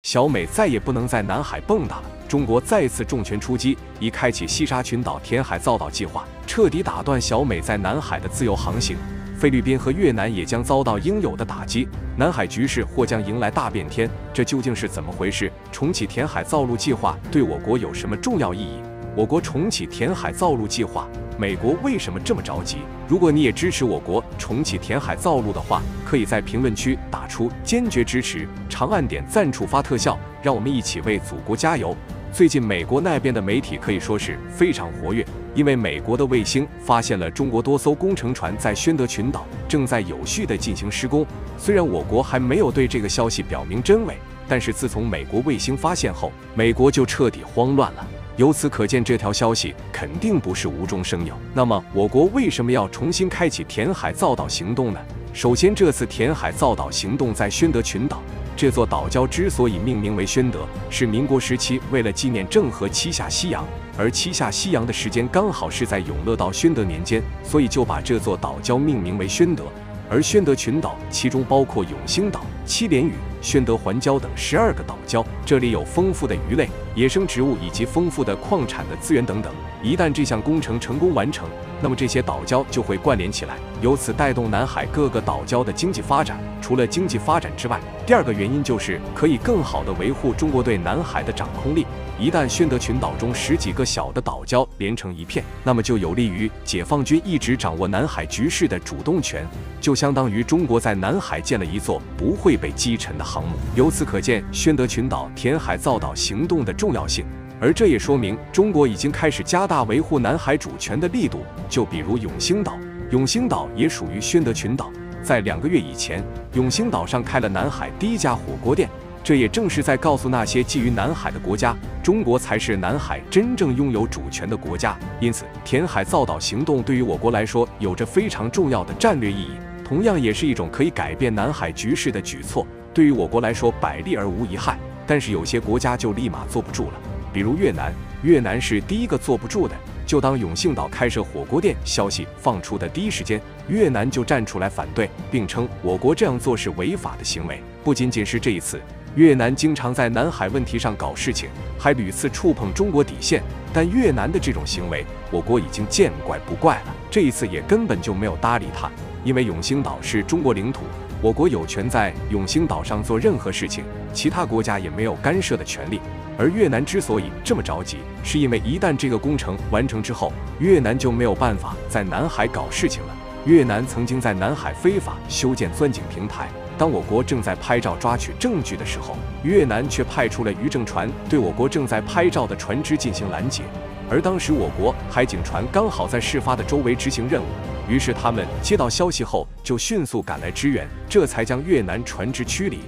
小美再也不能在南海蹦跶了。中国再次重拳出击，以开启西沙群岛填海造岛计划，彻底打断小美在南海的自由航行。菲律宾和越南也将遭到应有的打击，南海局势或将迎来大变天。这究竟是怎么回事？重启填海造陆计划对我国有什么重要意义？我国重启填海造陆计划，美国为什么这么着急？如果你也支持我国重启填海造陆的话，可以在评论区打出坚决支持，长按点赞触发特效，让我们一起为祖国加油。最近美国那边的媒体可以说是非常活跃，因为美国的卫星发现了中国多艘工程船在宣德群岛正在有序地进行施工。虽然我国还没有对这个消息表明真伪，但是自从美国卫星发现后，美国就彻底慌乱了。由此可见，这条消息肯定不是无中生有。那么，我国为什么要重新开启填海造岛行动呢？首先，这次填海造岛行动在宣德群岛。这座岛礁之所以命名为宣德，是民国时期为了纪念郑和七下西洋，而七下西洋的时间刚好是在永乐到宣德年间，所以就把这座岛礁命名为宣德。而宣德群岛其中包括永兴岛、七连屿、宣德环礁等12个岛礁，这里有丰富的鱼类、野生植物以及丰富的矿产的资源等等。一旦这项工程成功完成，那么这些岛礁就会关联起来，由此带动南海各个岛礁的经济发展。除了经济发展之外，第二个原因就是可以更好地维护中国对南海的掌控力。一旦宣德群岛中10几个小的岛礁连成一片，那么就有利于解放军一直掌握南海局势的主动权，就相当于中国在南海建了一座不会被击沉的航母。由此可见，宣德群岛填海造岛行动的重要性。而这也说明中国已经开始加大维护南海主权的力度。就比如永兴岛，永兴岛也属于宣德群岛。在2个月以前，永兴岛上开了南海第一家火锅店。这也正是在告诉那些觊觎南海的国家，中国才是南海真正拥有主权的国家。因此，填海造岛行动对于我国来说有着非常重要的战略意义，同样也是一种可以改变南海局势的举措。对于我国来说，百利而无一害。但是有些国家就立马坐不住了，比如越南。越南是第一个坐不住的。就当永兴岛开设火锅店消息放出的第一时间，越南就站出来反对，并称我国这样做是违法的行为。不仅仅是这一次，越南经常在南海问题上搞事情，还屡次触碰中国底线。但越南的这种行为，我国已经见怪不怪了。这一次也根本就没有搭理他，因为永兴岛是中国领土，我国有权在永兴岛上做任何事情，其他国家也没有干涉的权利。而越南之所以这么着急，是因为一旦这个工程完成之后，越南就没有办法在南海搞事情了。越南曾经在南海非法修建钻井平台，当我国正在拍照抓取证据的时候，越南却派出了渔政船对我国正在拍照的船只进行拦截。而当时我国海警船刚好在事发的周围执行任务，于是他们接到消息后就迅速赶来支援，这才将越南船只驱离。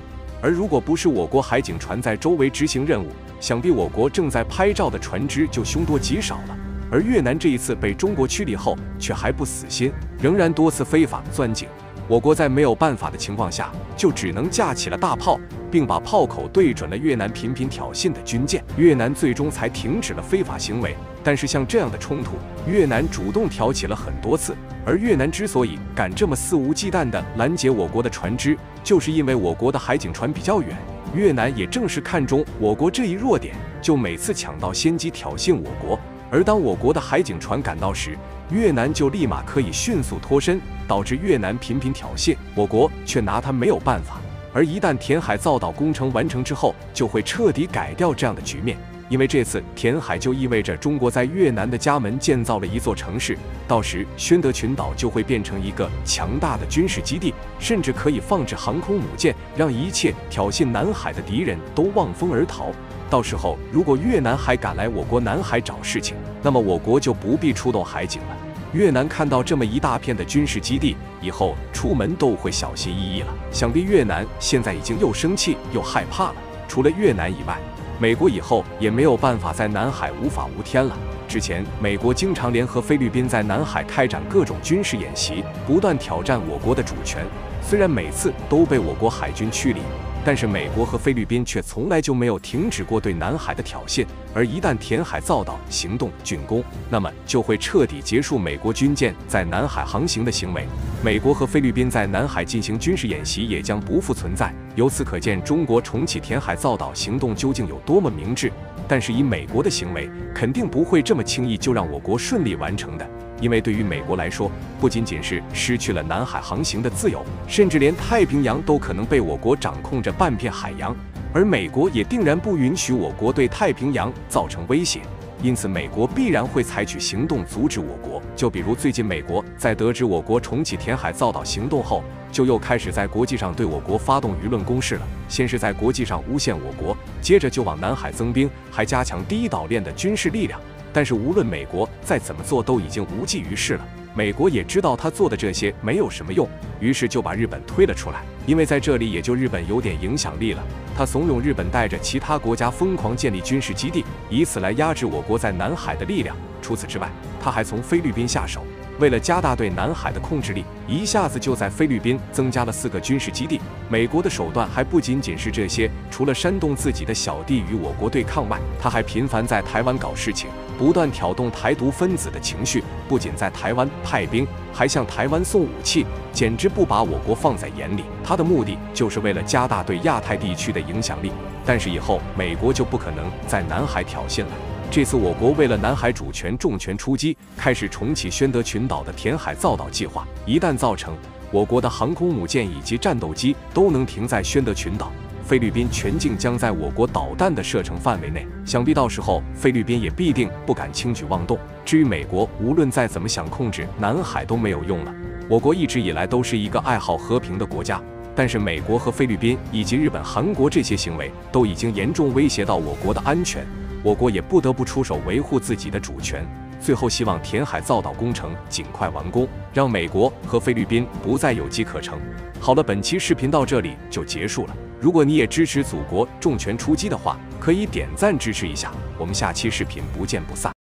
而如果不是我国海警船在周围执行任务，想必我国正在拍照的船只就凶多吉少了。而越南这一次被中国驱离后，却还不死心，仍然多次非法钻井。我国在没有办法的情况下，就只能架起了大炮，并把炮口对准了越南频频挑衅的军舰。越南最终才停止了非法行为。但是像这样的冲突，越南主动挑起了很多次。而越南之所以敢这么肆无忌惮地拦截我国的船只，就是因为我国的海警船比较远。越南也正是看中我国这一弱点，就每次抢到先机挑衅我国。而当我国的海警船赶到时，越南就立马可以迅速脱身，导致越南频频挑衅，我国却拿他没有办法。而一旦填海造岛工程完成之后，就会彻底改掉这样的局面。因为这次填海就意味着中国在越南的家门建造了一座城市，到时宣德群岛就会变成一个强大的军事基地，甚至可以放置航空母舰，让一切挑衅南海的敌人都望风而逃。到时候如果越南还敢来我国南海找事情，那么我国就不必出动海警了。越南看到这么一大片的军事基地，以后出门都会小心翼翼了。想必越南现在已经又生气又害怕了。除了越南以外，美国以后也没有办法在南海无法无天了。之前，美国经常联合菲律宾在南海开展各种军事演习，不断挑战我国的主权。虽然每次都被我国海军驱离，但是美国和菲律宾却从来就没有停止过对南海的挑衅，而一旦填海造岛行动竣工，那么就会彻底结束美国军舰在南海航行的行为。美国和菲律宾在南海进行军事演习也将不复存在。由此可见，中国重启填海造岛行动究竟有多么明智。但是以美国的行为，肯定不会这么轻易就让我国顺利完成的。因为对于美国来说，不仅仅是失去了南海航行的自由，甚至连太平洋都可能被我国掌控着半片海洋，而美国也定然不允许我国对太平洋造成威胁。因此，美国必然会采取行动阻止我国。就比如最近，美国在得知我国重启填海造岛行动后，就又开始在国际上对我国发动舆论攻势了。先是在国际上诬陷我国，接着就往南海增兵，还加强第一岛链的军事力量。但是无论美国再怎么做，都已经无济于事了。美国也知道他做的这些没有什么用，于是就把日本推了出来。因为在这里也就日本有点影响力了，他怂恿日本带着其他国家疯狂建立军事基地，以此来压制我国在南海的力量。除此之外，他还从菲律宾下手，为了加大对南海的控制力，一下子就在菲律宾增加了4个军事基地。美国的手段还不仅仅是这些，除了煽动自己的小弟与我国对抗外，他还频繁在台湾搞事情，不断挑动台独分子的情绪，不仅在台湾派兵，还向台湾送武器，简直不把我国放在眼里。他的目的就是为了加大对亚太地区的影响力。但是以后美国就不可能在南海挑衅了。这次我国为了南海主权重拳出击，开始重启宣德群岛的填海造岛计划。一旦造成，我国的航空母舰以及战斗机都能停在宣德群岛，菲律宾全境将在我国导弹的射程范围内。想必到时候菲律宾也必定不敢轻举妄动。至于美国，无论再怎么想控制南海都没有用了。我国一直以来都是一个爱好和平的国家，但是美国和菲律宾以及日本、韩国这些行为都已经严重威胁到我国的安全。我国也不得不出手维护自己的主权。最后希望填海造岛工程尽快完工，让美国和菲律宾不再有机可乘。好了，本期视频到这里就结束了。如果你也支持祖国重拳出击的话，可以点赞支持一下。我们下期视频不见不散。